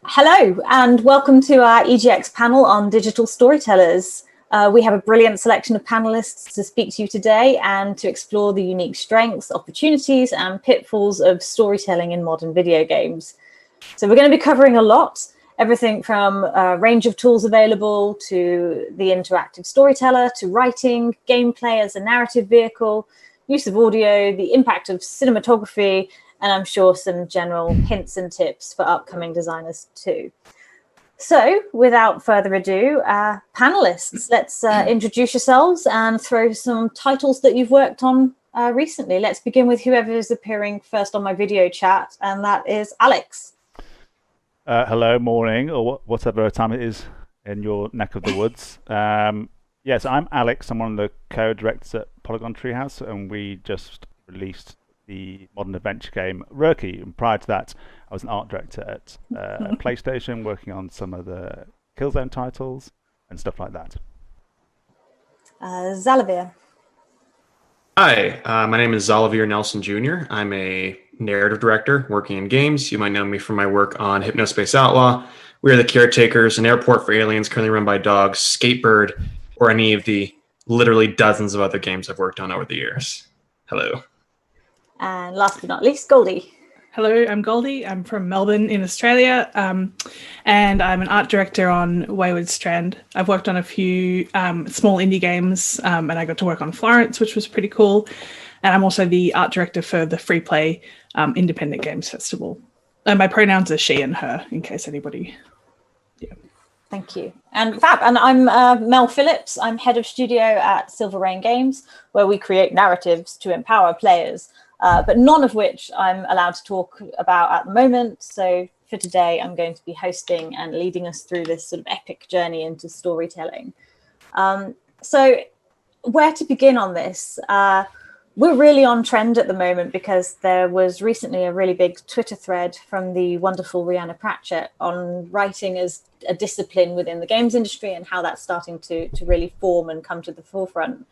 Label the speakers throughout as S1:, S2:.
S1: Hello, and welcome to our EGX panel on digital storytellers. We have a brilliant selection of panelists to speak to you today and to explore the unique strengths, opportunities, and pitfalls of storytelling in modern video games. So we're going to be covering a lot, everything from a range of tools available to the interactive storyteller, to writing, gameplay as a narrative vehicle, use of audio, the impact of cinematography, and I'm sure some general hints and tips for upcoming designers too. So without further ado, panelists, let's introduce yourselves and throw some titles that you've worked on recently. Let's begin with whoever is appearing first on my video chat, and that is Alex.
S2: Hello, morning, or whatever time it is in your neck of the woods. Yes, I'm Alex. I'm one of the co-directors at Polygon Treehouse, and we just released the modern adventure game Rurky, and prior to that I was an art director at PlayStation, working on some of the Killzone titles and stuff like that.
S1: Zalavir.
S3: Hi, my name is Zalavier Nelson Jr. I'm a narrative director working in games. You might know me from my work on Hypnospace Outlaw, We Are the Caretakers, An Airport for Aliens, currently run by dogs, Skatebird, or any of the literally dozens of other games I've worked on over the years. Hello.
S1: And last but not least, Goldie.
S4: Hello, I'm Goldie. I'm from Melbourne in Australia, and I'm an art director on Wayward Strand. I've worked on a few small indie games, and I got to work on Florence, which was pretty cool. And I'm also the art director for the Free Play Independent Games Festival. And my pronouns are she and her, in case anybody... Yeah.
S1: Thank you. And fab. And I'm Mel Phillips. I'm head of studio at Silver Rain Games, where we create narratives to empower players. But none of which I'm allowed to talk about at the moment. So for today, I'm going to be hosting and leading us through this sort of epic journey into storytelling. So where to begin on this? We're really on trend at the moment because there was recently a really big Twitter thread from the wonderful Rhianna Pratchett on writing as a discipline within the games industry and how that's starting to really form and come to the forefront.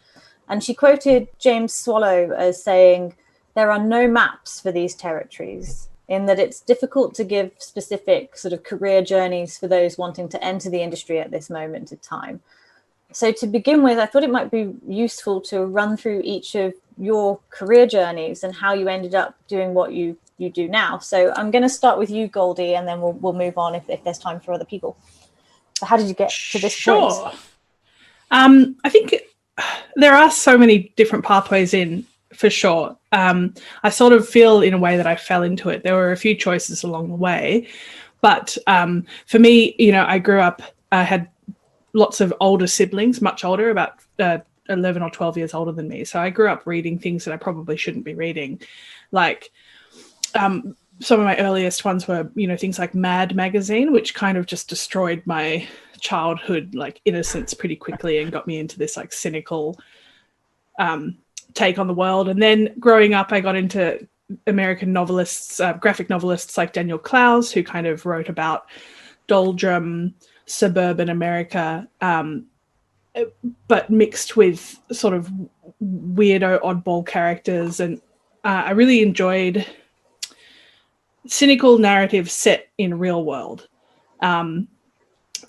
S1: And she quoted James Swallow as saying, "There are no maps for these territories," in that it's difficult to give specific sort of career journeys for those wanting to enter the industry at this moment in time. So to begin with, I thought it might be useful to run through each of your career journeys and how you ended up doing what you do now. So I'm going to start with you, Goldie, and then we'll move on if there's time for other people. So how did you get to this point?
S4: I think there are so many different pathways in, for sure. I sort of feel in a way that I fell into it. There were a few choices along the way, but for me, I grew up, I had lots of older siblings, much older, about 11 or 12 years older than me. So I grew up reading things that I probably shouldn't be reading. Like some of my earliest ones were, things like Mad magazine, which kind of just destroyed my childhood, like innocence pretty quickly and got me into this like cynical take on the world. And then growing up, I got into American novelists, graphic novelists like Daniel Clowes, who kind of wrote about doldrum suburban America, but mixed with sort of weirdo oddball characters. And I really enjoyed cynical narratives set in real world. And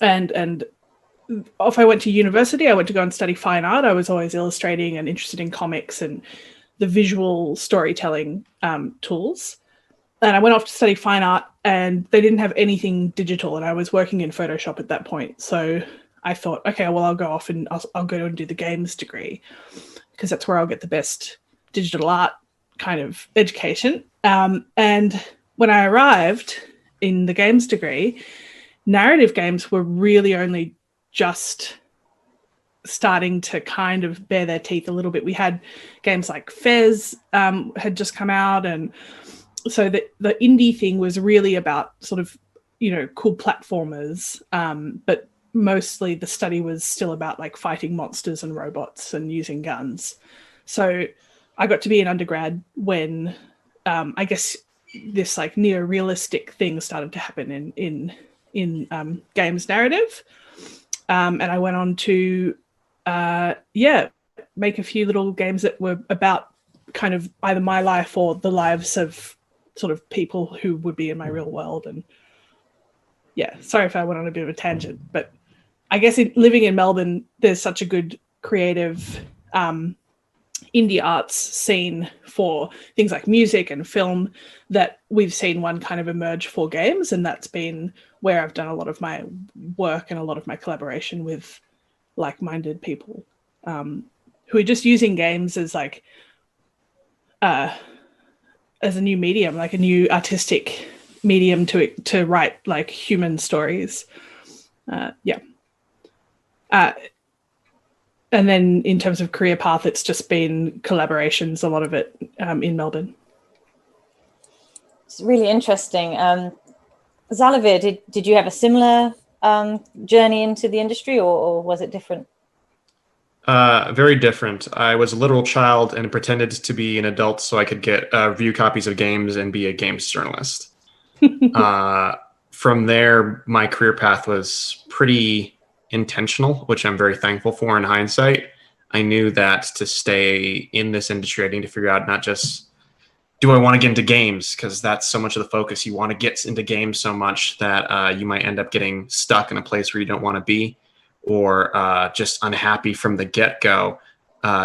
S4: if I went to university, I went to go and study fine art. I was always illustrating and interested in comics and the visual storytelling tools. And I went off to study fine art, and they didn't have anything digital, and I was working in Photoshop at that point. So I thought, okay, well, I'll go off and I'll go and do the games degree, because that's where I'll get the best digital art kind of education. And when I arrived in the games degree, narrative games were really only just starting to kind of bear their teeth a little bit. We had games like Fez had just come out, and so the indie thing was really about sort of, cool platformers, but mostly the study was still about like fighting monsters and robots and using guns. So I got to be an undergrad when I guess this like neo-realistic thing started to happen in games narrative. And I went on to, make a few little games that were about kind of either my life or the lives of sort of people who would be in my real world. And yeah, sorry if I went on a bit of a tangent, but I guess living in Melbourne, there's such a good creative indie arts scene for things like music and film that we've seen one kind of emerge for games, and that's been where I've done a lot of my work and a lot of my collaboration with like-minded people who are just using games as like as a new medium, like a new artistic medium to write like human stories. And then in terms of career path, it's just been collaborations, a lot of it in Melbourne.
S1: It's really interesting. Zalavir, did you have a similar journey into the industry, or was it different?
S3: Very different. I was a literal child and pretended to be an adult so I could get review copies of games and be a games journalist. From there, my career path was pretty intentional, which I'm very thankful for in hindsight. I knew that to stay in this industry, I need to figure out not just, do I want to get into games? Because that's so much of the focus. You want to get into games so much that you might end up getting stuck in a place where you don't want to be, or just unhappy from the get-go,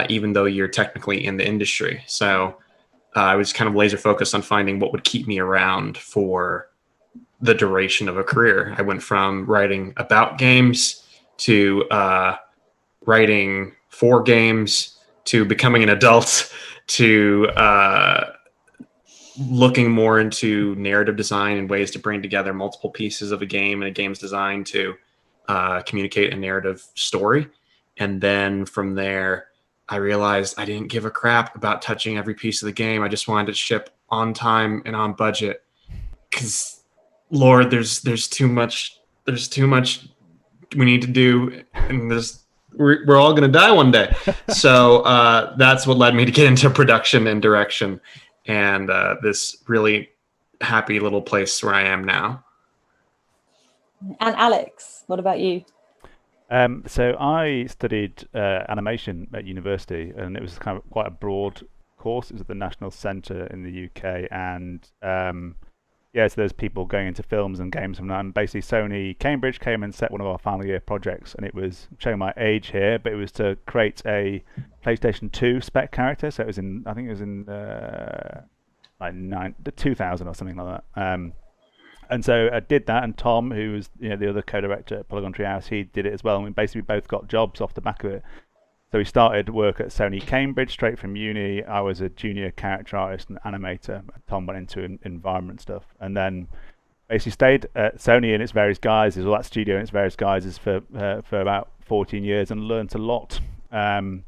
S3: even though you're technically in the industry. So I was kind of laser focused on finding what would keep me around for the duration of a career. I went from writing about games to writing for games to becoming an adult to looking more into narrative design and ways to bring together multiple pieces of a game and a game's design to communicate a narrative story. And then from there, I realized I didn't give a crap about touching every piece of the game. I just wanted to ship on time and on budget. Because, Lord, there's too much we need to do, and we're all going to die one day. So that's what led me to get into production and direction, and this really happy little place where I am now.
S1: And Alex, what about you?
S2: So I studied animation at university, and it was kind of quite a broad course. It was at the National Centre in the UK, and so there's people going into films and games from that. And basically, Sony Cambridge came and set one of our final year projects, and it was, I'm showing my age here, but it was to create a PlayStation 2 spec character. So it was in, I think it was in like 2000 or something like that. And so I did that, and Tom, who was the other co-director at Polygon Treehouse, he did it as well. And we basically both got jobs off the back of it. So we started work at Sony Cambridge straight from uni. I was a junior character artist and animator. Tom went into environment stuff, and then basically stayed at Sony in its various guises, or that studio in its various guises for about 14 years, and learnt a lot in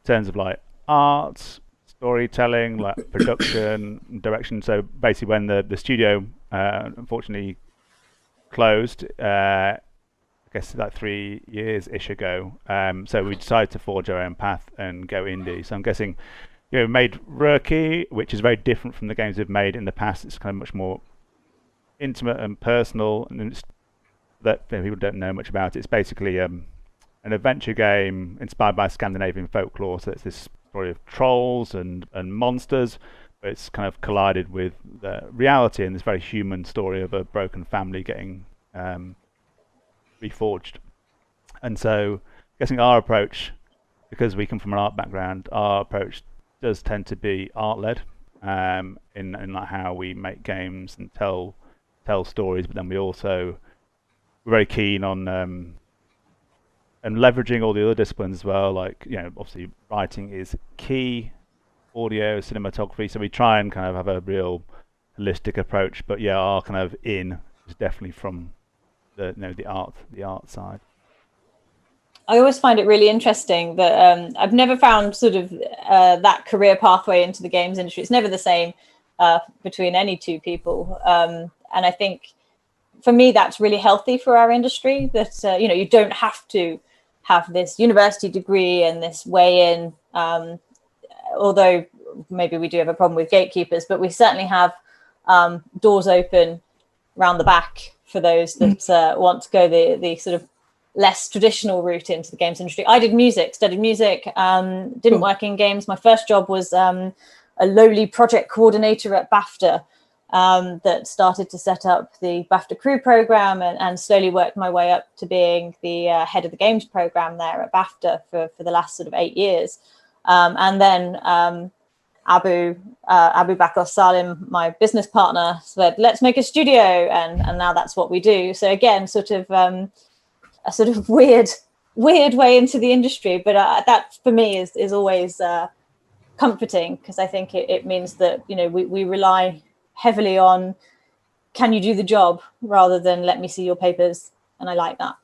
S2: terms of like art, storytelling, like production, direction. So basically, when the studio unfortunately closed, I guess like 3 years-ish ago. So we decided to forge our own path and go indie. So I'm guessing, we made Rurky, which is very different from the games we've made in the past. It's kind of much more intimate and personal, and it's that people don't know much about it. It's basically an adventure game inspired by Scandinavian folklore. So it's this story of trolls and monsters, but it's kind of collided with the reality and this very human story of a broken family getting reforged. And so guessing our approach, because we come from an art background, our approach does tend to be art-led in like how we make games and tell stories, but then we're very keen on and leveraging all the other disciplines as well. Like, obviously writing is key, audio, cinematography, so we try and kind of have a real holistic approach. But our kind of in is definitely from the art side.
S1: I always find it really interesting that I've never found sort of that career pathway into the games industry. It's never the same between any two people, and I think for me that's really healthy for our industry. That you don't have to have this university degree and this way in. Although maybe we do have a problem with gatekeepers, but we certainly have doors open around the back for those that want to go the sort of less traditional route into the games industry. I studied music, didn't work in games. My first job was a lowly project coordinator at BAFTA, that started to set up the BAFTA crew program and slowly worked my way up to being the head of the games program there at BAFTA for the last sort of 8 years. And then Abu Bakr Salim, my business partner, said, let's make a studio. And now that's what we do. So again, sort of a sort of weird way into the industry. But that for me is always comforting, because I think it means that, you know, we rely heavily on, can you do the job, rather than let me see your papers. And I like that.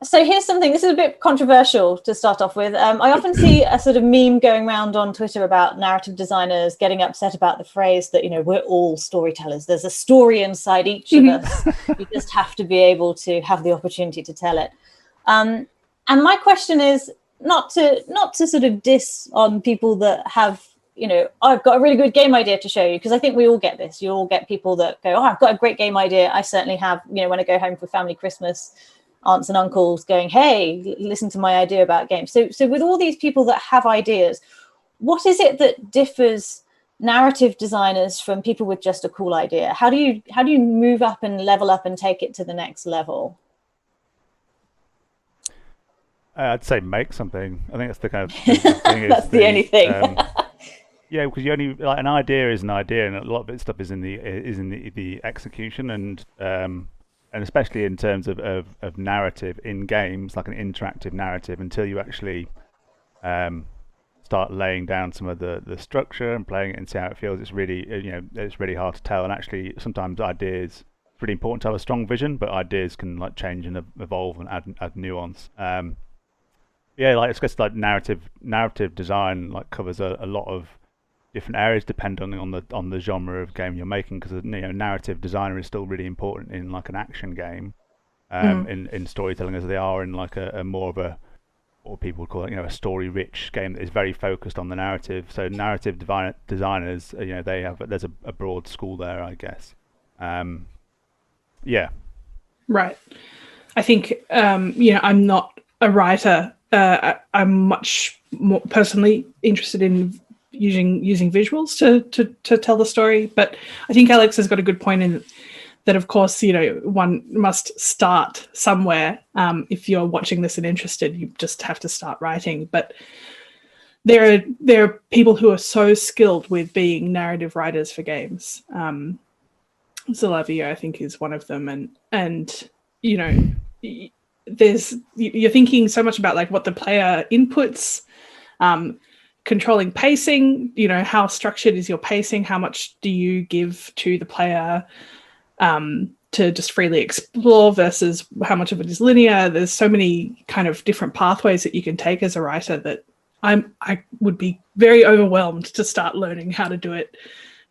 S1: So here's something, this is a bit controversial to start off with. I often see a sort of meme going around on Twitter about narrative designers getting upset about the phrase that, you know, we're all storytellers. There's a story inside each of us. You just have to be able to have the opportunity to tell it. And my question is not to sort of diss on people that have, you know, I've got a really good game idea to show you, because I think we all get this. You all get people that go, oh, I've got a great game idea. I certainly have, you know, when I go home for family Christmas, aunts and uncles going, hey, listen to my idea about games. So with all these people that have ideas, what is it that differs narrative designers from people with just a cool idea? How do you move up and level up and take it to the next level?
S2: I'd say make something. I think that's the kind of thing.
S1: That's the only thing.
S2: Yeah, because you only, like, an idea is an idea, and a lot of it stuff is in the execution, and especially in terms of narrative in games, like an interactive narrative, until you actually start laying down some of the structure and playing it and see how it feels. It's really, you know, it's really hard to tell. And actually, sometimes ideas, it's really important to have a strong vision, but ideas can like change and evolve and add nuance. Yeah, like it's just like narrative design like covers a lot of different areas depending on the genre of game you're making, because, you know, narrative designer is still really important in like an action game, in storytelling, as they are in like a more of a, what people would call it, you know, a story rich game that is very focused on the narrative. So narrative designers, you know, there's a broad school there, I guess. Yeah. Right.
S4: I think you know, I'm not a writer. I'm much more personally interested in using visuals to tell the story, but I think Alex has got a good point in that. Of course, you know, one must start somewhere. If you're watching this and interested, you just have to start writing. But there are people who are so skilled with being narrative writers for games. Zalavia, I think, is one of them, and you know, you're thinking so much about like what the player inputs, controlling pacing, you know, how structured is your pacing, how much do you give to the player to just freely explore versus how much of it is linear. There's so many kind of different pathways that you can take as a writer that I would be very overwhelmed to start learning how to do it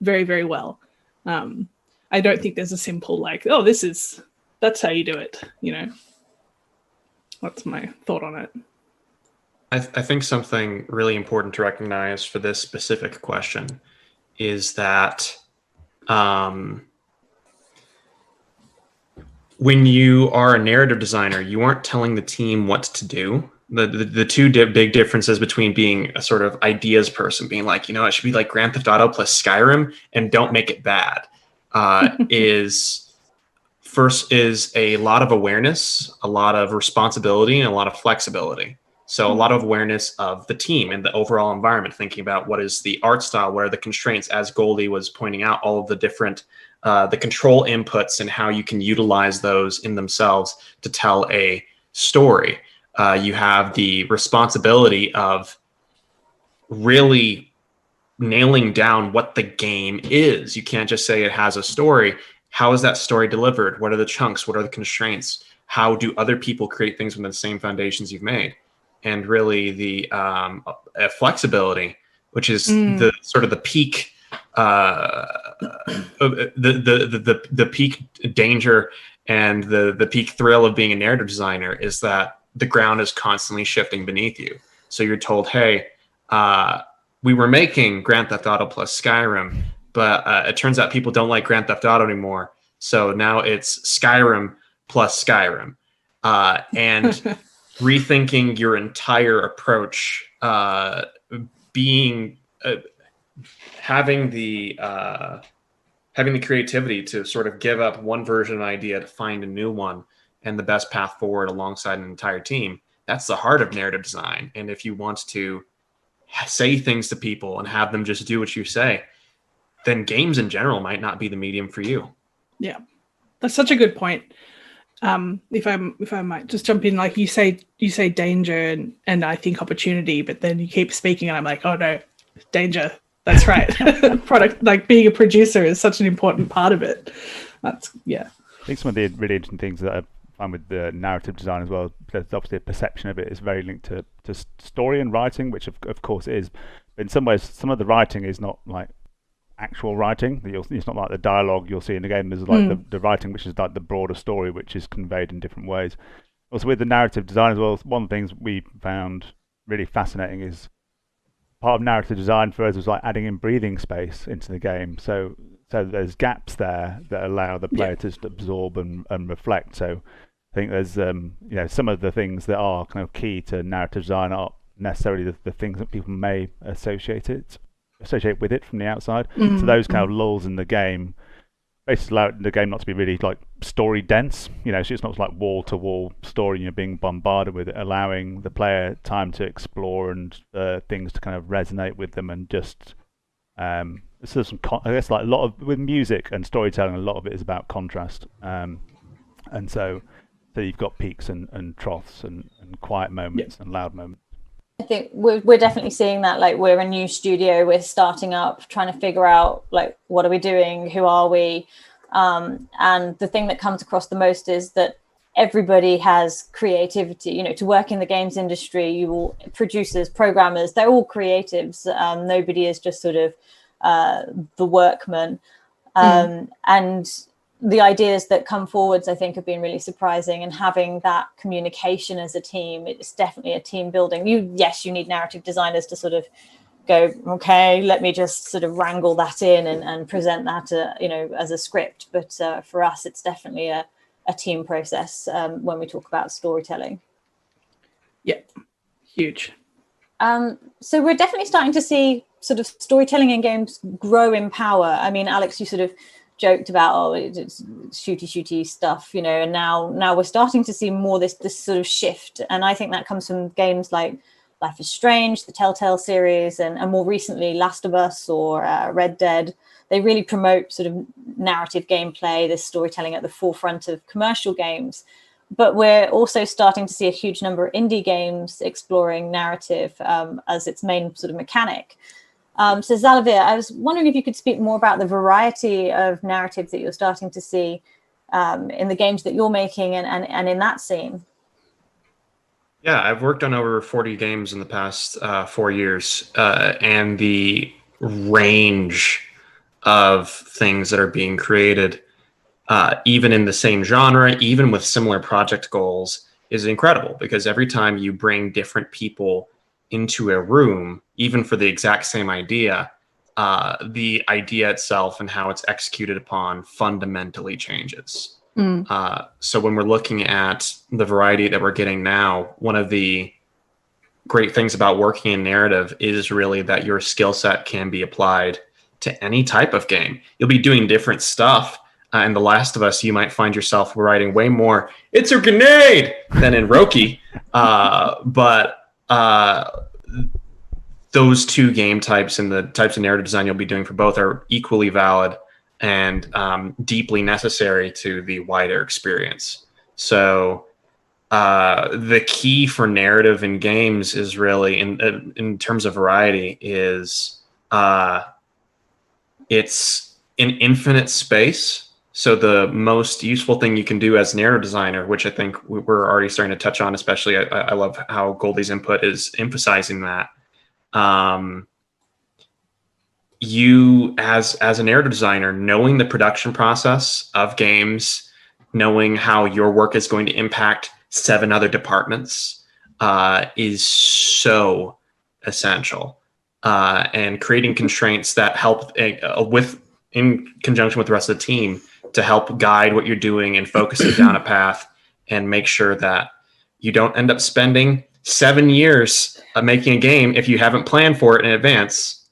S4: very, very well. I don't think there's a simple like, oh, that's how you do it, you know. That's my thought on it.
S3: I think something really important to recognize for this specific question is that when you are a narrative designer, you aren't telling the team what to do. The two big differences between being a sort of ideas person, being like, you know, it should be like Grand Theft Auto plus Skyrim and don't make it bad, is a lot of awareness, a lot of responsibility, and a lot of flexibility. So a lot of awareness of the team and the overall environment, thinking about what is the art style, what are the constraints, as Goldie was pointing out, all of the different, the control inputs and how you can utilize those in themselves to tell a story. You have the responsibility of really nailing down what the game is. You can't just say it has a story. How is that story delivered? What are the chunks? What are the constraints? How do other people create things within the same foundations you've made? And really the flexibility, which is the sort of the peak, the peak danger and the peak thrill of being a narrative designer, is that the ground is constantly shifting beneath you. So you're told, hey, we were making Grand Theft Auto plus Skyrim, but it turns out people don't like Grand Theft Auto anymore. So now it's Skyrim plus Skyrim. And rethinking your entire approach, having the having the creativity to sort of give up one version of an idea to find a new one and the best path forward alongside an entire team. That's the heart of narrative design. And if you want to say things to people and have them just do what you say, then games in general might not be the medium for you.
S4: Yeah, that's such a good point. If I might just jump in, like you say danger and I think opportunity, but then you keep speaking and I'm like, oh no, danger. That's right. Product, like being a producer is such an important part of it. That's, yeah.
S2: I think some of the really interesting things that I find with the narrative design as well, there's obviously a perception of it is very linked to story and writing, which of course it is. But in some ways, some of the writing is not like actual writing. It's not like the dialogue you'll see in the game. There's like the writing, which is like the broader story, which is conveyed in different ways. Also with the narrative design as well, one of the things we found really fascinating is part of narrative design for us was like adding in breathing space into the game. So there's gaps there that allow the player to absorb and reflect. So I think there's some of the things that are kind of key to narrative design aren't necessarily the things that people may associate with it from the outside. So those kind of lulls in the game basically allow the game not to be really like story dense. So it's not like wall to wall story. You're being bombarded with it, allowing the player time to explore and things to kind of resonate with them and just. So I guess like a lot of with music and storytelling, a lot of it is about contrast, and so you've got peaks and troughs and quiet moments and loud moments.
S1: I think we're definitely seeing that. Like, we're a new studio, we're starting up, trying to figure out like what are we doing, who are we, and the thing that comes across the most is that everybody has creativity. To work in the games industry, producers, programmers, they're all creatives. Nobody is just sort of the workman, and the ideas that come forwards I think have been really surprising, and having that communication as a team, it's definitely a team building. You need narrative designers to sort of go, okay, let me just sort of wrangle that in and present that as a script, but for us it's definitely a team process when we talk about storytelling.
S4: Huge.
S1: So we're definitely starting to see sort of storytelling in games grow in power. I mean, Alex, you sort of joked about it's shooty stuff, and now we're starting to see more this sort of shift, and I think that comes from games like Life is Strange, the Telltale series, and more recently Last of Us or Red Dead. They really promote sort of narrative gameplay, this storytelling at the forefront of commercial games. But we're also starting to see a huge number of indie games exploring narrative as its main sort of mechanic. So Zalavir, I was wondering if you could speak more about the variety of narratives that you're starting to see in the games that you're making and in that scene.
S3: Yeah, I've worked on over 40 games in the past 4 years, and the range of things that are being created, even in the same genre, even with similar project goals, is incredible, because every time you bring different people into a room, even for the exact same idea, the idea itself and how it's executed upon fundamentally changes. So when we're looking at the variety that we're getting now, one of the great things about working in narrative is really that your skill set can be applied to any type of game. You'll be doing different stuff. In The Last of Us, you might find yourself writing way more "it's a grenade" than in Roki. But those two game types and the types of narrative design you'll be doing for both are equally valid and deeply necessary to the wider experience. So the key for narrative in games is really, in terms of variety, is it's an infinite space. So the most useful thing you can do as a narrative designer, which I think we're already starting to touch on, especially I love how Goldie's input is emphasizing that. You as a narrative designer, knowing the production process of games, knowing how your work is going to impact 7 other departments is so essential. And creating constraints that help in conjunction with the rest of the team to help guide what you're doing and focus it down a path and make sure that you don't end up spending 7 years making a game if you haven't planned for it in advance,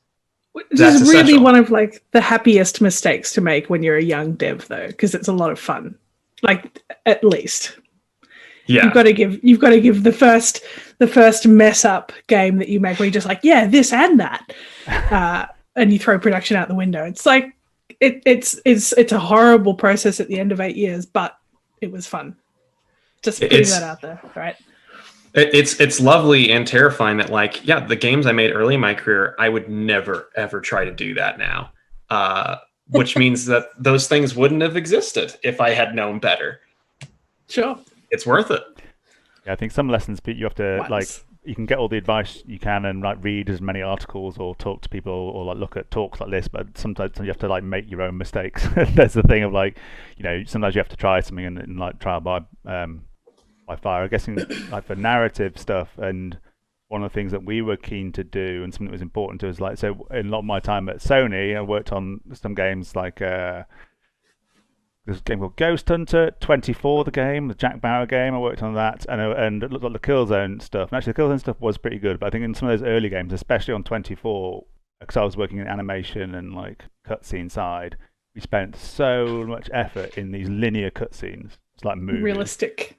S4: This
S3: That's
S4: is really
S3: essential.
S4: one of like the happiest mistakes to make when you're a young dev, though, because it's a lot of fun. Like, at least
S3: Yeah.
S4: you've got to give the first mess up game that you make where you're just like, yeah, this and that, and you throw production out the window. It's like it's a horrible process at the end of 8 years, but it was fun. Just putting that out there, right?
S3: It's lovely and terrifying that, like, yeah, the games I made early in my career, I would never ever try to do that now, which means that those things wouldn't have existed if I had known better.
S4: Sure,
S3: it's worth it.
S2: Yeah, I think some lessons you have to like. You can get all the advice you can and like read as many articles or talk to people or like look at talks like this, but sometimes you have to like make your own mistakes. There's the thing of like, sometimes you have to try something and like trial by fire. I'm guessing like for narrative stuff, and one of the things that we were keen to do and something that was important to us, like, so in a lot of my time at Sony, I worked on some games like there's a game called Ghost Hunter 24, the game, the Jack Bauer game. I worked on that, and it looked like the Killzone stuff. And actually, the Killzone stuff was pretty good, but I think in some of those early games, especially on 24, because I was working in animation and like cutscene side, we spent so much effort in these linear cutscenes. It's like movies.
S4: Realistic.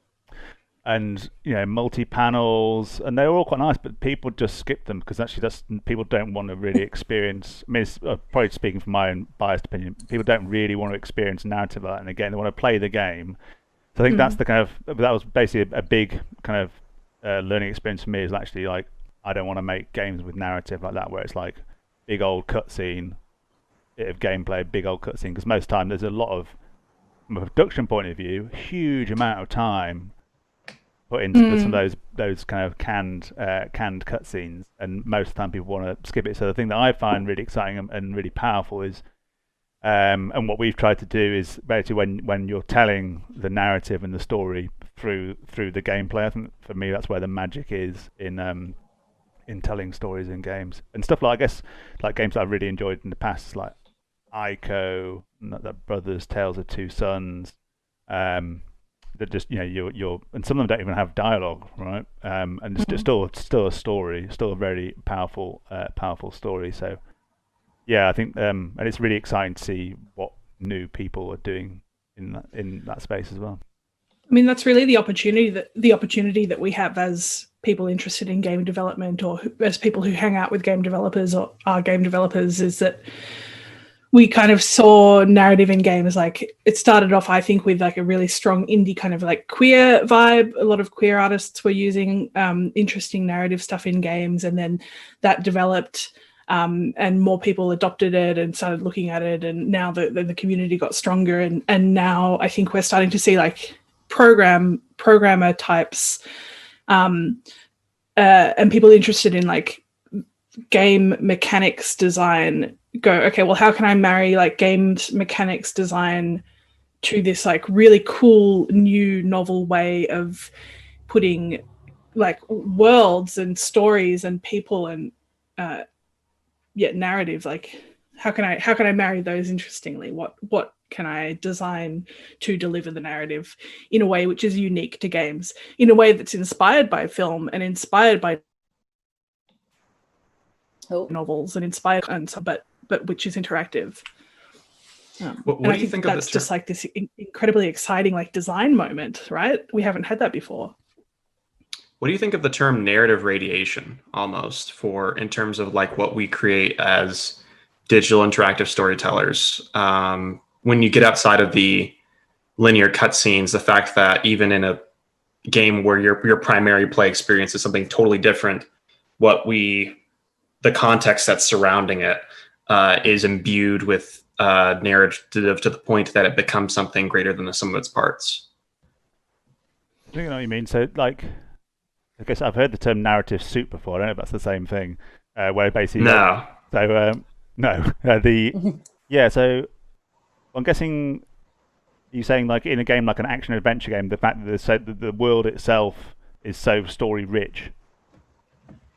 S2: And multi-panels, and they were all quite nice, but people just skip them because actually people don't want to really experience. I mean, it's probably speaking from my own biased opinion. People don't really want to experience narrative like that, and again, they want to play the game. So I think that's the that was basically a big kind of learning experience for me. Is actually like, I don't want to make games with narrative like that, where it's like big old cutscene, bit of gameplay, big old cutscene. Because most of the time there's a lot of, from a production point of view, huge amount of time put into some of those kind of canned cutscenes, and most of the time people want to skip it. So the thing that I find really exciting and really powerful is, and what we've tried to do is basically when you're telling the narrative and the story through the gameplay. I think for me that's where the magic is in telling stories in games and stuff like, I guess, like games that I've really enjoyed in the past, like Ico, the Brothers, Tales of Two Sons. That just you're and some of them don't even have dialogue, right? And it's still a story, still a very powerful story. So yeah, I think and it's really exciting to see what new people are doing in that space as well.
S4: I mean, that's really the opportunity that we have as people interested in game development, or as people who hang out with game developers or are game developers, is that we kind of saw narrative in games. Like, it started off, I think, with like a really strong indie kind of like queer vibe. A lot of queer artists were using interesting narrative stuff in games, and then that developed and more people adopted it and started looking at it, and now the community got stronger, and now I think we're starting to see like programmer types and people interested in like game mechanics design go, okay, well, how can I marry like game mechanics design to this like really cool new novel way of putting like worlds and stories and people and narrative. Like, how can I marry those interestingly? What can I design to deliver the narrative in a way which is unique to games, in a way that's inspired by film and inspired by novels and inspired, and but which is interactive.
S3: What do you think of
S4: that's just like this incredibly exciting like design moment, right? We haven't had that before.
S3: What do you think of the term narrative radiation, almost, for in terms of like what we create as digital interactive storytellers? When you get outside of the linear cutscenes, the fact that even in a game where your primary play experience is something totally different, the context that's surrounding it is imbued with narrative to the point that it becomes something greater than the sum of its parts.
S2: I think I know what you mean. So, like, I guess I've heard the term narrative soup before. I don't know if that's the same thing. Where basically
S3: no.
S2: So I'm guessing you're saying like in a game like an action adventure game, the fact that the world itself is so story rich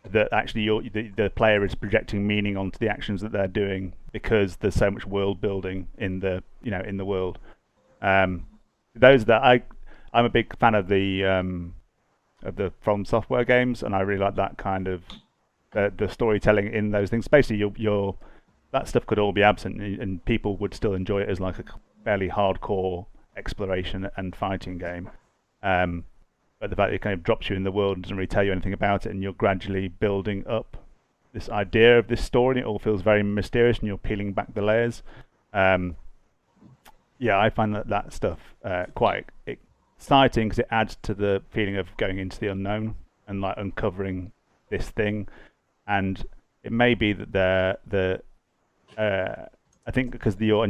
S2: that actually the player is projecting meaning onto the actions that they're doing because there's so much world building in the world. Those that I'm a big fan of the From Software games, and I really like that kind of the storytelling in those things. Basically, you're that stuff could all be absent, and people would still enjoy it as like a fairly hardcore exploration and fighting game. But the fact that it kind of drops you in the world and doesn't really tell you anything about it, and you're gradually building up this idea of this story, and it all feels very mysterious, and you're peeling back the layers. Yeah, I find that stuff quite exciting because it adds to the feeling of going into the unknown and like uncovering this thing. And it may be that I think because you're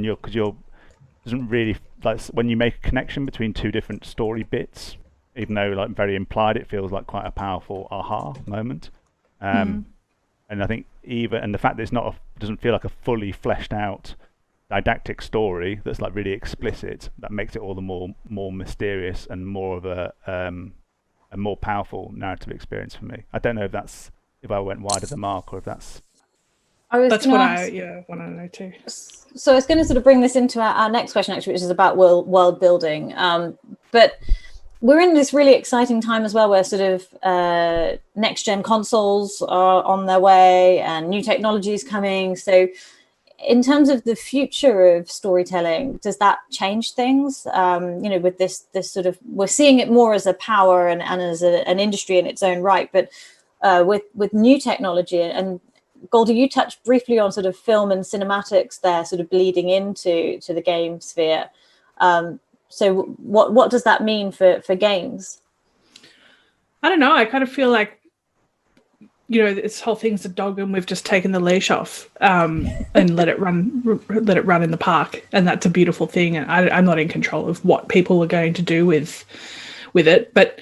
S2: doesn't really like when you make a connection between two different story bits, even though like very implied, it feels like quite a powerful aha moment. And I think and the fact that it's doesn't feel like a fully fleshed out didactic story that's like really explicit, that makes it all the more mysterious and more of a more powerful narrative experience for me. I don't know if I went wide of the mark, or if that's
S4: what I want to know too.
S1: So I was going to sort of bring this into our next question, actually, which is about world building. But we're in this really exciting time as well, where sort of next gen consoles are on their way and new technologies coming. So in terms of the future of storytelling, does that change things? With this sort of, we're seeing it more as a power and as an industry in its own right, but with new technology, and Goldie, you touched briefly on sort of film and cinematics there, sort of bleeding into the game sphere. So what does that mean for games?
S4: I don't know. I kind of feel like, this whole thing's a dog and we've just taken the leash off and let it run in the park, and that's a beautiful thing. And I'm not in control of what people are going to do with it, but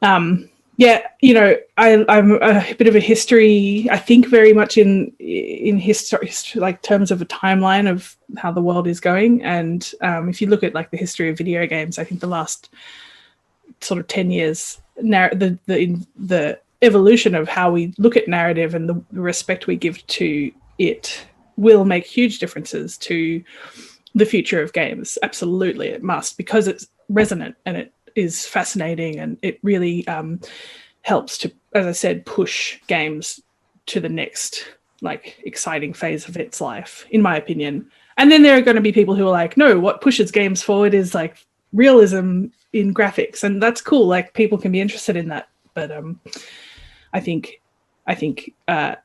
S4: I'm a bit of a history. I think very much in history, like terms of a timeline of how the world is going. And if you look at like the history of video games, I think the last sort of 10 years, the evolution of how we look at narrative and the respect we give to it will make huge differences to the future of games. Absolutely, it must, because it's resonant and it is fascinating, and it really helps to, as I said, push games to the next like exciting phase of its life, in my opinion. And then there are going to be people who are like, no, what pushes games forward is like realism in graphics, and that's cool. Like people can be interested in that, but I think the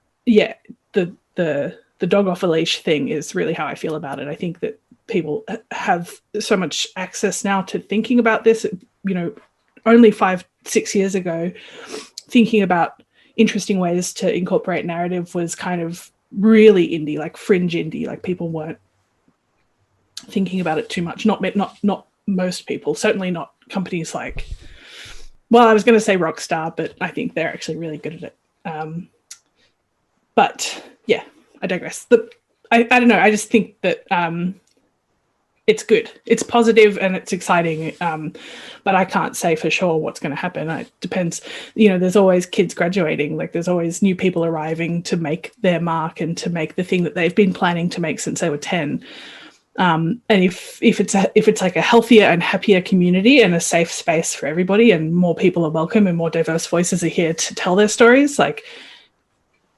S4: dog off a leash thing is really how I feel about it. I think that people have so much access now to thinking about this. Only 5-6 years ago, thinking about interesting ways to incorporate narrative was kind of really indie, like fringe indie. Like people weren't thinking about it too much. Not most people. Certainly not companies like. Well, I was going to say Rockstar, but I think they're actually really good at it. But yeah, I digress. I don't know. I just think that it's good. It's positive and it's exciting. But I can't say for sure what's going to happen. It depends. There's always kids graduating. Like there's always new people arriving to make their mark and to make the thing that they've been planning to make since they were 10. And if it's like a healthier and happier community and a safe space for everybody, and more people are welcome and more diverse voices are here to tell their stories, like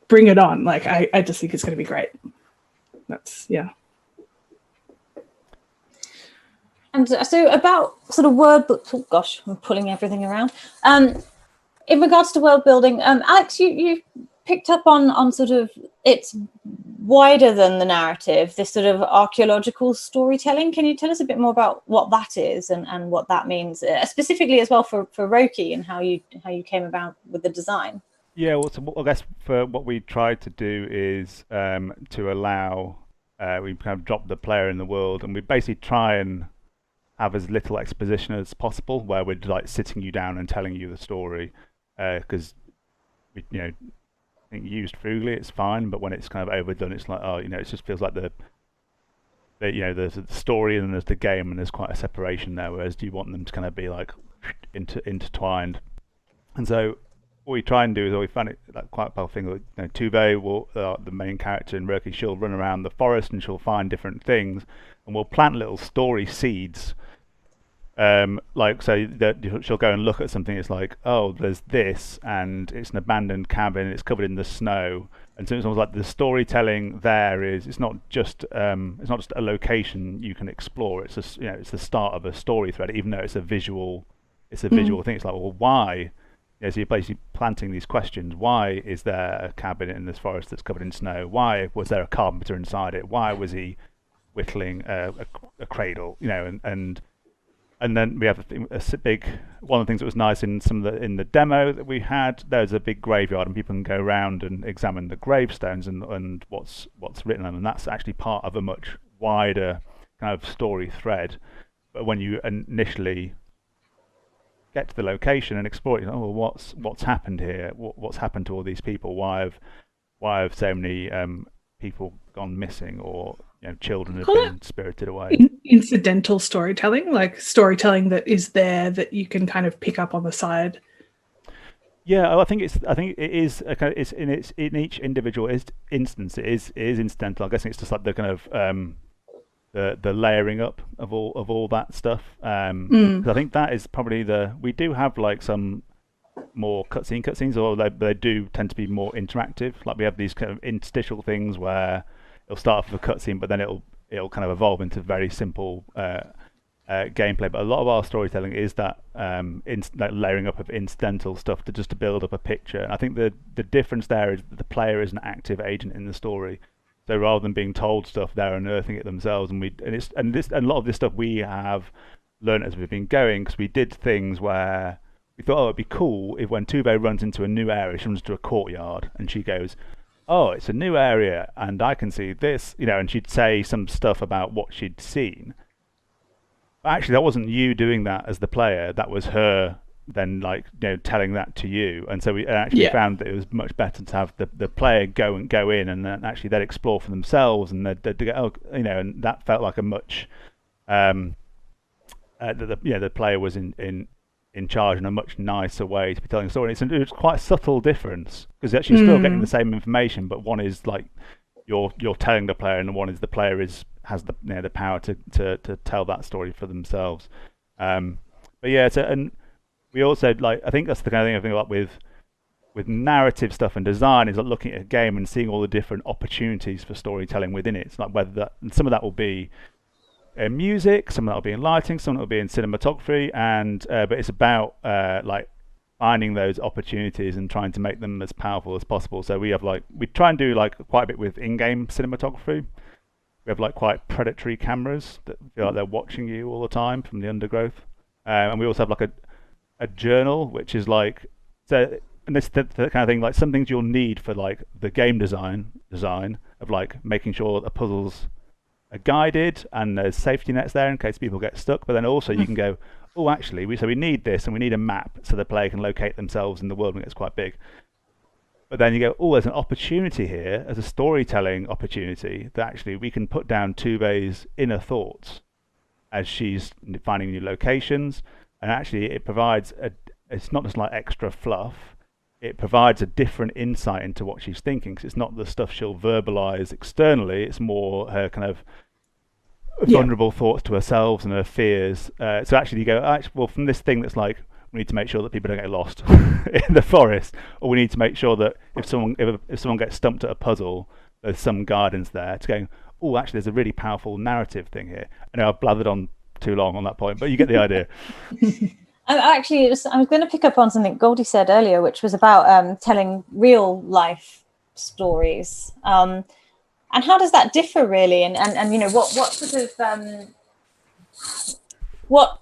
S4: bring it on. Like I just think it's going to be great. Yeah.
S1: And so about sort of word, oh gosh, I'm pulling everything around. In regards to world building, Alex, you picked up on sort of it's wider than the narrative, this sort of archaeological storytelling. Can you tell us a bit more about what that is and what that means, specifically as well for Roki, and how you came about with the design?
S2: Yeah, well, so I guess for what we tried to do is to allow, we kind of drop the player in the world, and we basically try and have as little exposition as possible, where we're like sitting you down and telling you the story, because we, I think used frugally it's fine, but when it's kind of overdone, it's like, it just feels like there's a story and there's the game, and there's quite a separation there. Whereas do you want them to kind of be like intertwined? And so what we try and do is, we find it like quite a powerful thing. Tuve will, the main character in Roki, she'll run around the forest and she'll find different things, and we'll plant little story seeds Like, so that she'll go and look at something. It's like, oh, there's this, and it's an abandoned cabin. It's covered in the snow, and so it's almost like the storytelling there is. It's not just a location you can explore. It's just, it's the start of a story thread, even though it's a visual. It's a visual thing. It's like, well, why? So you're basically planting these questions. Why is there a cabin in this forest that's covered in snow? Why was there a carpenter inside it? Why was he whittling a cradle? And then we have a big one of the things that was nice in the demo that we had. There's a big graveyard, and people can go around and examine the gravestones and what's written on them. And that's actually part of a much wider kind of story thread. But when you initially get to the location and explore it, well, what's happened here? What's happened to all these people? Why have so many people gone missing, or children have been spirited away?
S4: Incidental storytelling, like storytelling that is there that you can kind of pick up on the side.
S2: Yeah, I think it is it's in each individual instance. It is incidental. I guess it's just like the kind of the layering up of all that stuff. 'Cause I think that is probably we do have like some more cutscenes, or they do tend to be more interactive. Like we have these kind of interstitial things where it'll start off with a cutscene, but then it'll kind of evolve into very simple gameplay. But a lot of our storytelling is that layering up of incidental stuff to build up a picture. And I think the difference there is that the player is an active agent in the story. So rather than being told stuff, they're unearthing it themselves. And a lot of this stuff we have learned as we've been going, because we did things where we thought, it'd be cool if when Tuve runs into a new area, she runs into a courtyard, and she goes, oh, it's a new area, and I can see this, and she'd say some stuff about what she'd seen. But actually, that wasn't you doing that as the player. That was her then, telling that to you. And so we actually found that it was much better to have the player go in, and then actually they'd explore for themselves, and they'd go, and that felt like a much the player was in charge in a much nicer way to be telling a story. It was quite a subtle difference, because actually you're still getting the same information, but one is like you're telling the player, and one is the player has the power to tell that story for themselves. But yeah, and we also I think that's the kind of thing I think about with narrative stuff and design, is like looking at a game and seeing all the different opportunities for storytelling within it. It's like and some of that will be in music, some of that will be in lighting, some of that will be in cinematography, and but it's about finding those opportunities and trying to make them as powerful as possible. So we try and do quite a bit with in-game cinematography. We have quite predatory cameras that feel like they're watching you all the time from the undergrowth, and we also have a journal, which is so. And this the kind of thing, some things you'll need for the game design of making sure that the puzzles are guided and there's safety nets there in case people get stuck. But then also you can go, oh, actually, we need this, and we need a map so the player can locate themselves in the world when it gets quite big. But then you go, oh, there's an opportunity here, as a storytelling opportunity, that actually we can put down Tuve's inner thoughts as she's finding new locations. And actually it provides it's not just extra fluff, it provides a different insight into what she's thinking, because it's not the stuff she'll verbalize externally, it's more her kind of vulnerable thoughts to herself and her fears. So actually you go, well, from this thing that's we need to make sure that people don't get lost in the forest, or we need to make sure that if someone gets stumped at a puzzle, there's some guidance there, to going, oh, actually there's a really powerful narrative thing here. I know I've blathered on too long on that point, but you get the idea.
S1: I was going to pick up on something Goldie said earlier, which was about telling real life stories. And how does that differ, really? And what sort of what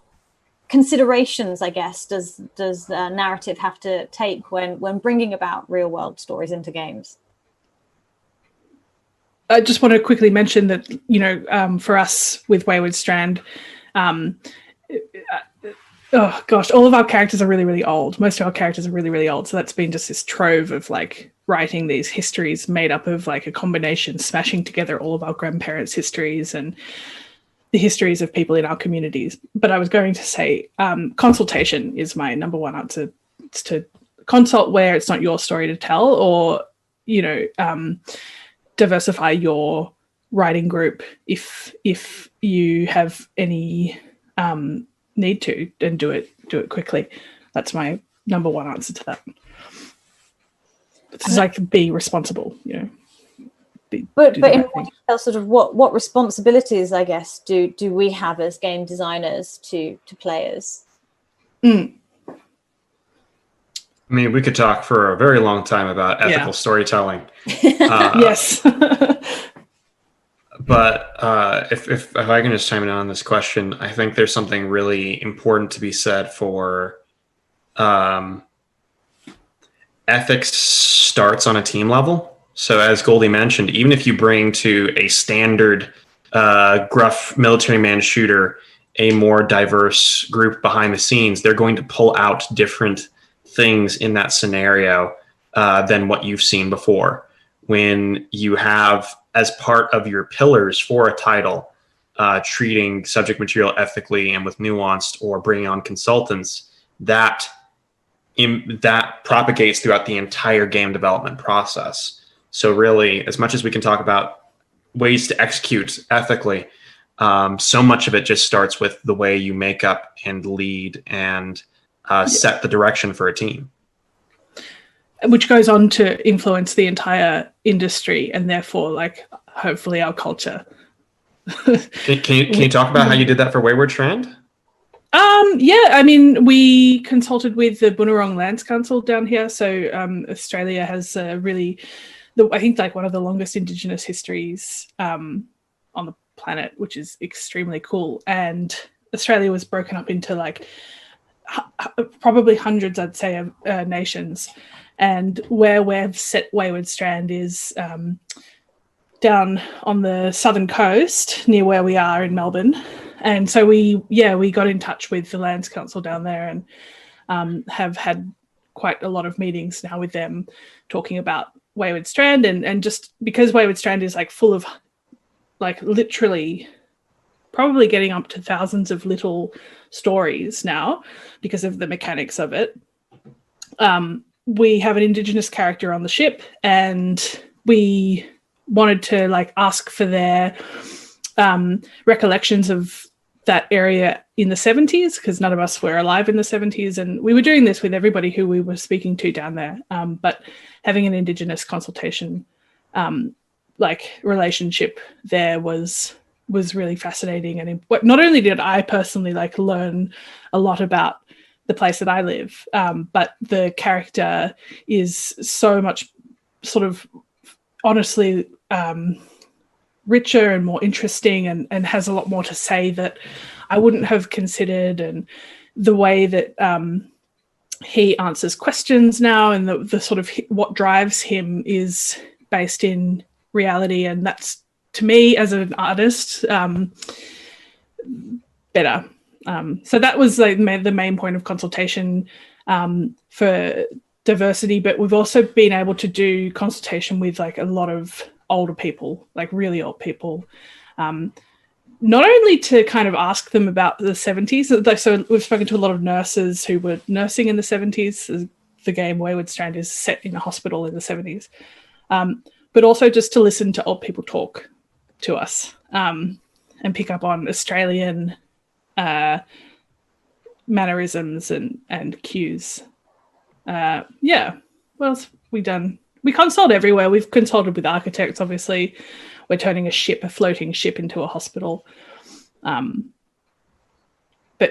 S1: considerations, I guess, does the narrative have to take when bringing about real world stories into games?
S4: I just want to quickly mention that for us with Wayward Strand, oh gosh, all of our characters are really, really old. Most of our characters are really, really old. So that's been just this trove of writing these histories made up of a combination, smashing together all of our grandparents' histories and the histories of people in our communities. But I was going to say consultation is my number one answer. It's to consult where it's not your story to tell, or, diversify your writing group if you have any need to and do it quickly. That's my number one answer to that. It's like be responsible, you know.
S1: But in more detail, sort of what responsibilities, I guess, do we have as game designers to players?
S3: I mean, we could talk for a very long time about ethical storytelling.
S4: Yes.
S3: But if I can just chime in on this question, I think there's something really important to be said for ethics starts on a team level. So as Goldie mentioned, even if you bring to a standard gruff military man shooter a more diverse group behind the scenes, they're going to pull out different things in that scenario than what you've seen before. When you have, as part of your pillars for a title, treating subject material ethically and with nuance, or bringing on consultants, that propagates throughout the entire game development process. So really, as much as we can talk about ways to execute ethically, so much of it just starts with the way you make up and lead and set the direction for a team.
S4: Which goes on to influence the entire industry and therefore, like, hopefully our culture.
S3: Can you talk about how you did that for Wayward Strand?
S4: Yeah, I mean, we consulted with the Bunurong Lands Council down here. So Australia has I think like one of the longest Indigenous histories on the planet, which is extremely cool. And Australia was broken up into like probably hundreds, I'd say, of nations. And where we've set Wayward Strand is down on the southern coast near where we are in Melbourne. And so we got in touch with the Lands Council down there and have had quite a lot of meetings now with them talking about Wayward Strand, and just because Wayward Strand is like full of like literally probably getting up to thousands of little stories now because of the mechanics of it. We have an Indigenous character on the ship, and we wanted to like ask for their recollections of that area in the 70s, because none of us were alive in the 70s, and we were doing this with everybody who we were speaking to down there, but having an Indigenous consultation like relationship there was really fascinating. And not only did I personally like learn a lot about the place that I live, but the character is so much sort of honestly richer and more interesting, and has a lot more to say that I wouldn't have considered. And the way that he answers questions now, and the sort of what drives him is based in reality, and that's, to me as an artist, better. So that was like the main point of consultation for diversity, but we've also been able to do consultation with like a lot of older people, like really old people, not only to kind of ask them about the 70s. So we've spoken to a lot of nurses who were nursing in the 70s. The game Wayward Strand is set in a hospital in the 70s, but also just to listen to old people talk to us and pick up on Australian mannerisms and cues. What else have we done? We consult everywhere. We've consulted with architects, obviously. We're turning a floating ship into a hospital. But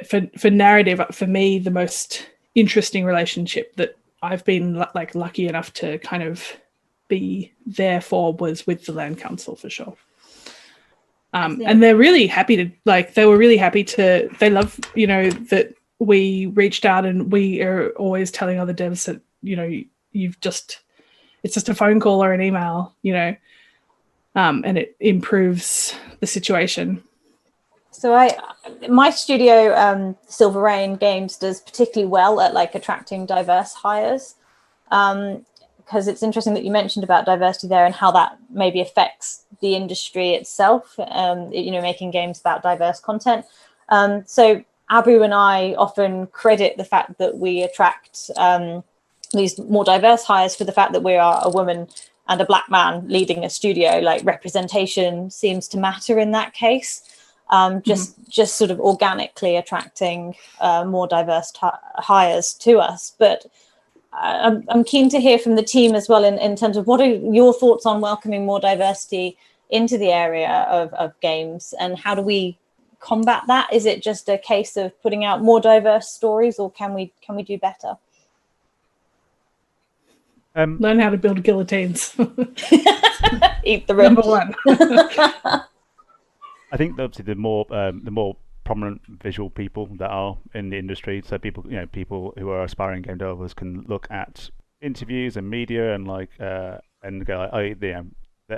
S4: for narrative, for me, the most interesting relationship that I've been like lucky enough to kind of be there for was with the Land Council, for sure. And they're really happy to, like, they love, you know, that we reached out, and we are always telling other devs that, you know, it's just a phone call or an email, you know, and it improves the situation.
S1: So my studio, Silver Rain Games, does particularly well at like attracting diverse hires, because it's interesting that you mentioned about diversity there and how that maybe affects the industry itself, you know, making games about diverse content. So Abu and I often credit the fact that we attract these more diverse hires for the fact that we are a woman and a black man leading a studio. Like, representation seems to matter in that case. just sort of organically attracting more diverse hires to us. But I'm keen to hear from the team as well in terms of what are your thoughts on welcoming more diversity into the area of games, and how do we combat that? Is it just a case of putting out more diverse stories, or can we do better?
S4: Learn how to build guillotines.
S1: Eat the rich.
S4: Number one.
S2: I think that obviously the more prominent visual people that are in the industry, so people who are aspiring game developers can look at interviews and media and and go,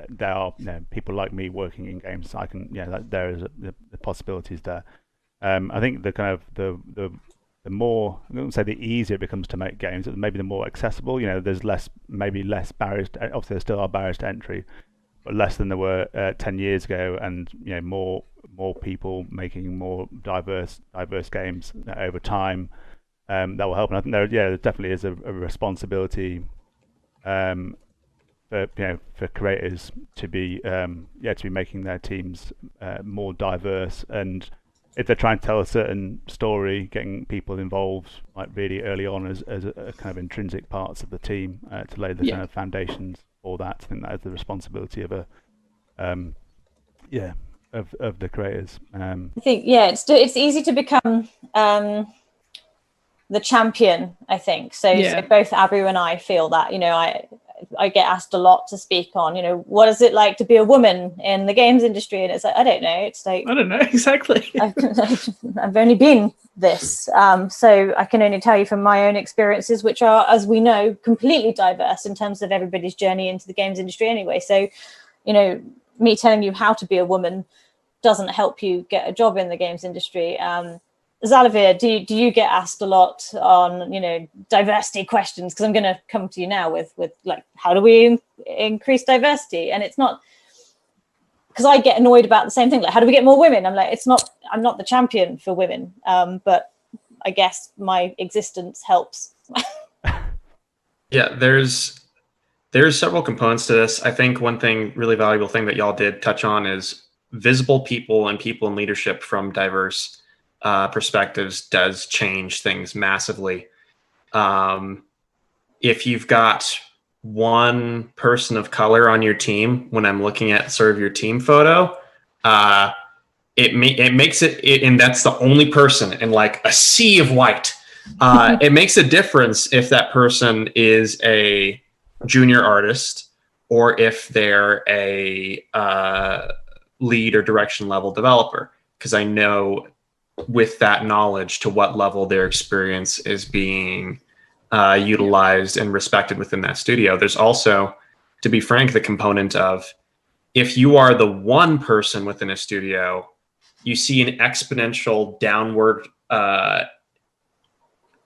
S2: there are people like me working in games. So I can there is the possibilities there. I think the more, I wouldn't say the easier it becomes to make games, maybe the more accessible. There's less barriers. Obviously, there still are barriers to entry, but less than there were 10 years ago, and more people making more diverse games over time. That will help. And I think there definitely is a responsibility for creators to be making their teams more diverse, and if they're trying to tell a certain story, getting people involved like really early on as a kind of intrinsic parts of the team to lay the kind of foundations for that. I think that is the responsibility of of the creators. I
S1: think it's easy to become the champion, I think. So both Abu and I feel that, I get asked a lot to speak on, what is it like to be a woman in the games industry? And it's like, I don't know. It's like,
S4: I don't know exactly.
S1: I've only been this. So I can only tell you from my own experiences, which are, as we know, completely diverse in terms of everybody's journey into the games industry anyway. So, me telling you how to be a woman doesn't help you get a job in the games industry. Zalavir, do you get asked a lot on, diversity questions? Because I'm going to come to you now with like, how do we increase diversity? And it's not, because I get annoyed about the same thing. Like, how do we get more women? I'm like, I'm not the champion for women, but I guess my existence helps.
S3: Yeah, there's several components to this. I think one really valuable thing that y'all did touch on is visible people and people in leadership from diverse perspectives does change things massively. If you've got one person of color on your team, when I'm looking at sort of your team photo, it makes it, and that's the only person in like a sea of white. It makes a difference if that person is a junior artist or if they're a lead or direction level developer, because I know with that knowledge to what level their experience is being utilized and respected within that studio. There's also, to be frank, the component of if you are the one person within a studio, you see an exponential downward,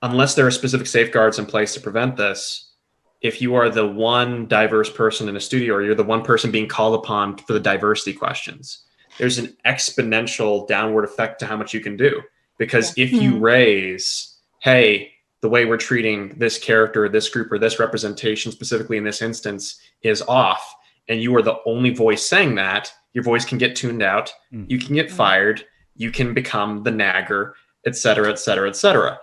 S3: unless there are specific safeguards in place to prevent this. If you are the one diverse person in a studio, or you're the one person being called upon for the diversity questions, there's an exponential downward effect to how much you can do. Because if you raise, hey, the way we're treating this character, this group, or this representation specifically in this instance is off, and you are the only voice saying that, your voice can get tuned out, you can get fired, you can become the nagger, et cetera, et cetera, et cetera.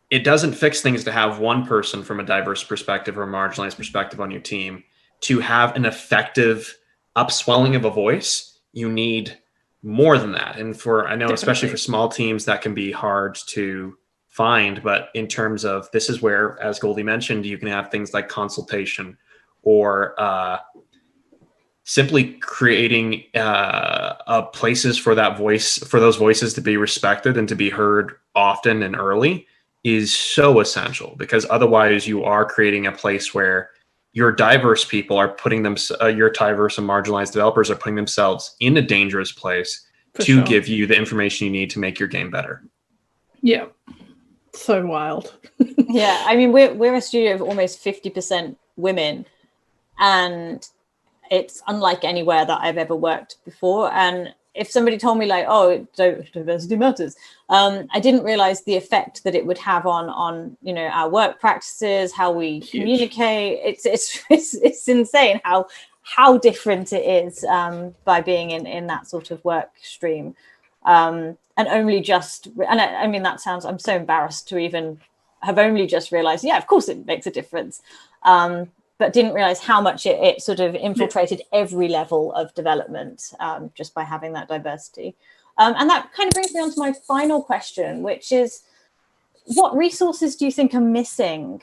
S3: It doesn't fix things to have one person from a diverse perspective or a marginalized perspective on your team. To have an effective upswelling of a voice, you need more than that. And I know, especially for small teams, that can be hard to find. But in terms of, this is where, as Goldie mentioned, you can have things like consultation or simply creating places for those voices to be respected and to be heard often and early is so essential, because otherwise you are creating a place where your diverse people are putting your diverse and marginalized developers are putting themselves in a dangerous place to give you the information you need to make your game better.
S4: Yeah. So wild.
S1: Yeah. I mean, we're a studio of almost 50% women, and it's unlike anywhere that I've ever worked before. And if somebody told me like, oh, diversity matters, I didn't realize the effect that it would have on our work practices, how we communicate. It's insane how different it is by being in that sort of work stream. And only just, and I mean, that sounds, I'm so embarrassed to even have only just realized, yeah, of course it makes a difference. But didn't realize how much it sort of infiltrated every level of development just by having that diversity. And that kind of brings me on to my final question, which is, what resources do you think are missing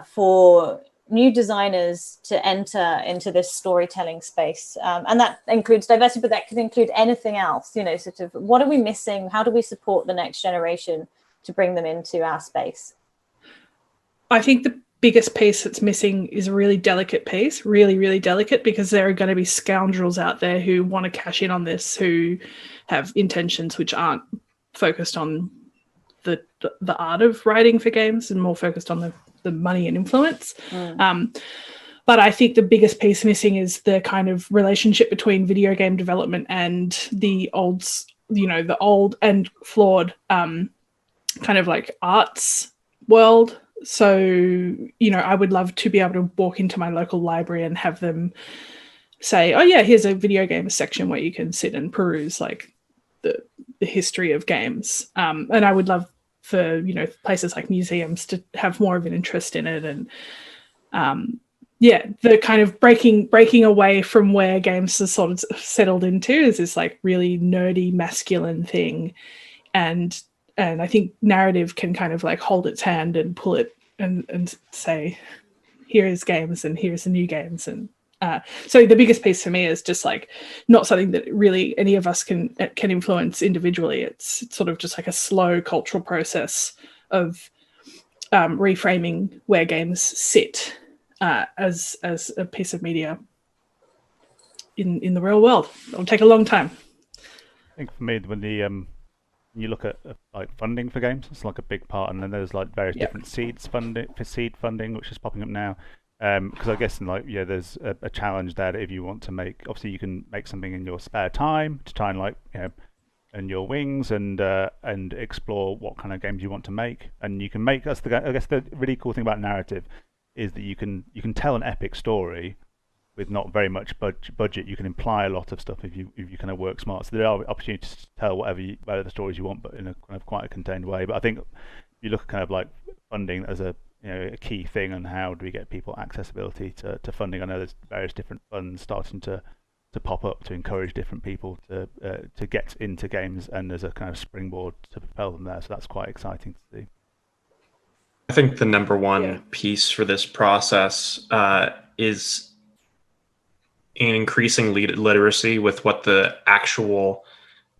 S1: for new designers to enter into this storytelling space? And that includes diversity, but that could include anything else, you know, sort of what are we missing? How do we support the next generation to bring them into our space?
S4: I think the biggest piece that's missing is a really delicate piece, really, really delicate, because there are going to be scoundrels out there who want to cash in on this, who have intentions which aren't focused on the art of writing for games and more focused on the money and influence. But I think the biggest piece missing is the kind of relationship between video game development and the old and flawed kind of like arts world. So, you know, I would love to be able to walk into my local library and have them say, oh yeah, here's a video game section where you can sit and peruse like the history of games. And I would love for, you know, places like museums to have more of an interest in it. And the kind of breaking away from where games are sort of settled into is this like really nerdy masculine thing. And I think narrative can kind of like hold its hand and pull it and say, here is games and here's the new games. And so the biggest piece for me is just like not something that really any of us can influence individually. It's sort of just like a slow cultural process of reframing where games sit as a piece of media in the real world. It'll take a long time.
S2: I think for me, when you look at like funding for games, it's like a big part, and then there's like various different seed funding, which is popping up now. Because I guess there's a challenge there that if you want to make, obviously you can make something in your spare time to try and like earn your wings and explore what kind of games you want to make, and you can make. I guess the really cool thing about narrative is that you can tell an epic story with not very much budget. You can imply a lot of stuff if you kind of work smart. So there are opportunities to tell whatever stories you want, but in a kind of quite a contained way. But I think you look at kind of like funding as a key thing, and how do we get people accessibility to funding. I know there's various different funds starting to pop up to encourage different people to get into games, and there's a kind of springboard to propel them there. So that's quite exciting to see.
S3: I think the number one piece for this process is an increasing literacy with what the actual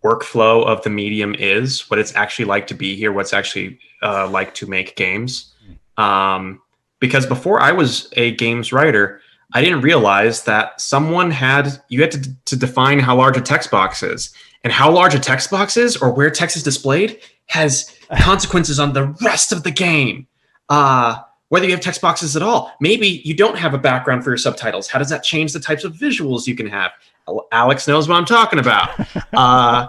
S3: workflow of the medium is, what it's actually like to be here, what's actually like to make games. Because before I was a games writer, I didn't realize that you had to define how large a text box is, and how large a text box is or where text is displayed has consequences on the rest of the game. Whether you have text boxes at all. Maybe you don't have a background for your subtitles. How does that change the types of visuals you can have? Alex knows what I'm talking about. I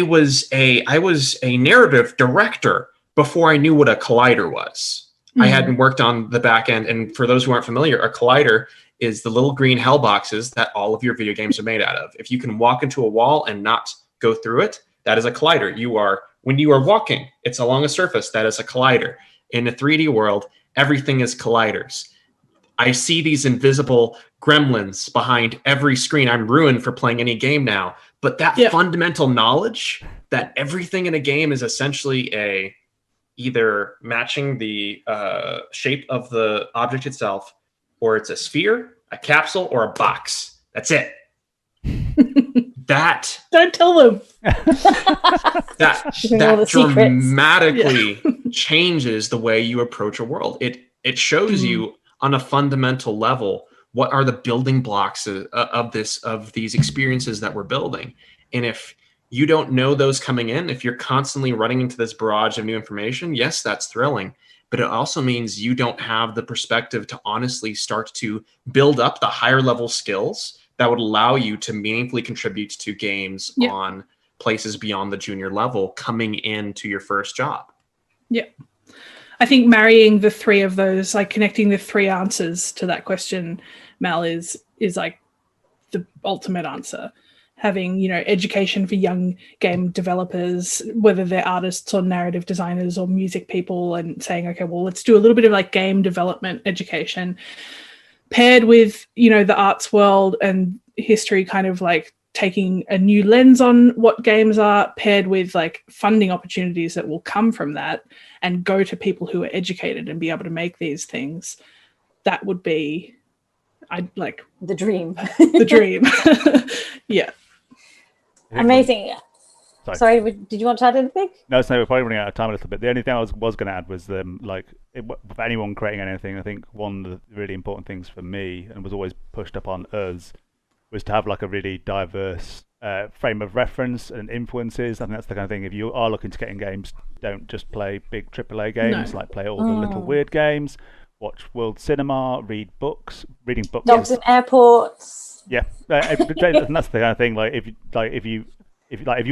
S3: was a narrative director before I knew what a collider was. I hadn't worked on the back end. And for those who aren't familiar, a collider is the little green hell boxes that all of your video games are made out of. If you can walk into a wall and not go through it, that is a collider. When you are walking, it's along a surface, that is a collider. In a 3D world, everything is colliders. I see these invisible gremlins behind every screen. I'm ruined for playing any game now. But that fundamental knowledge that everything in a game is essentially either matching the shape of the object itself, or it's a sphere, a capsule, or a box. That's it.
S4: Don't tell them.
S3: that dramatically changes the way you approach a world. It shows you on a fundamental level what are the building blocks of these experiences that we're building. And if you don't know those coming in, if you're constantly running into this barrage of new information, yes, that's thrilling. But it also means you don't have the perspective to honestly start to build up the higher level skills that would allow you to meaningfully contribute to games on places beyond the junior level coming into your first job.
S4: Yeah. I think marrying the three of those, like connecting the three answers to that question, Mel, is like the ultimate answer. Having, you know, education for young game developers, whether they're artists or narrative designers or music people, and saying, okay, well, let's do a little bit of like game development education paired with, you know, the arts world and history, kind of like taking a new lens on what games are, paired with like funding opportunities that will come from that and go to people who are educated and be able to make these things. That would be, I'd like
S1: The dream.
S4: the dream. Yeah.
S1: Amazing. Sorry, did you want to add anything?
S2: No, we're probably running out of time a little bit. The only thing I was going to add was for anyone creating anything, I think one of the really important things for me, and was always pushed upon us, was to have like a really diverse frame of reference and influences. I think that's the kind of thing, if you are looking to get in games, don't just play big AAA games, like play all the little weird games, watch world cinema, read books. Reading books.
S1: Dogs in airports.
S2: Yeah, and that's the kind of thing. Like if you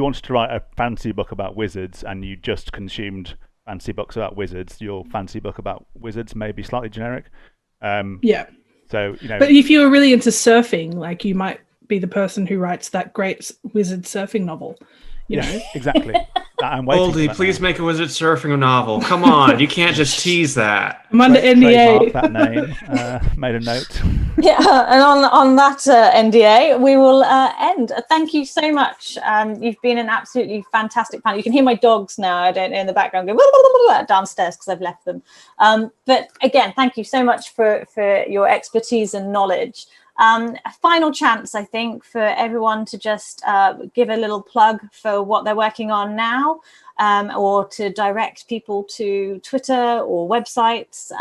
S2: wanted to write a fantasy book about wizards and you just consumed fantasy books about wizards, your fantasy book about wizards may be slightly generic.
S4: Yeah.
S2: So, you know.
S4: But if you were really into surfing, like you might be the person who writes that great wizard surfing novel. You know?
S2: Exactly. I'm waiting.
S3: Goldie, please make a wizard surfing novel. Come on, you can't just tease that.
S4: I'm under NDA.
S2: Trademark that name. Made a note.
S1: Yeah, and on that NDA, we will end. Thank you so much. You've been an absolutely fantastic panel. You can hear my dogs now, I don't know, in the background going downstairs because I've left them. But again, thank you so much for your expertise and knowledge. A final chance, I think, for everyone to just give a little plug for what they're working on now, or to direct people to Twitter or websites.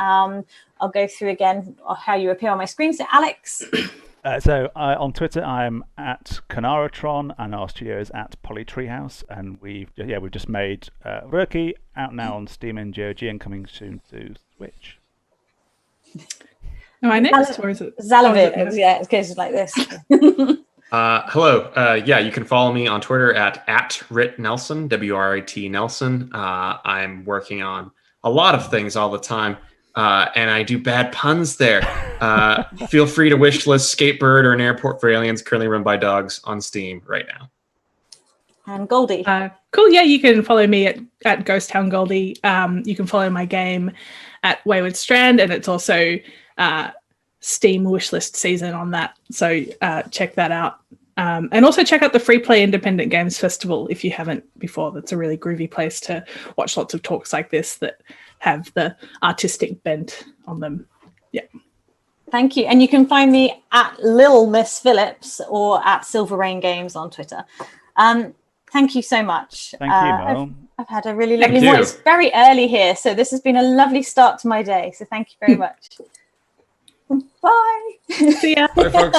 S1: I'll go through again how you appear on my screen. So, Alex.
S2: On Twitter, I'm at Canaratron, and our studio is at Polytreehouse, and we've just made Rookie out now on Steam and GOG and coming soon to Switch.
S4: Am I next, or is it
S1: Zalavit? Yeah, it goes like this.
S3: Hello. You can follow me on Twitter at @RitNelson, WRIT Nelson. I'm working on a lot of things all the time, and I do bad puns there. Feel free to wishlist Skatebird or An Airport for Aliens, currently run by dogs, on Steam right now.
S1: And Goldie.
S4: Cool. Yeah, you can follow me at Ghost Town Goldie. You can follow my game at Wayward Strand, and it's also Steam wishlist season on that, so check that out, and also check out the Free Play Independent Games Festival if you haven't before. That's a really groovy place to watch lots of talks like this that have the artistic bent on them. Yeah,
S1: thank you. And you can find me at Lil Miss Phillips or at Silver Rain Games on Twitter. Thank you so much.
S2: Thank you, Mel.
S1: I've had a really lovely morning. It's very early here, so this has been a lovely start to my day, so thank you very much. Bye.
S4: See ya.
S3: Bye, folks.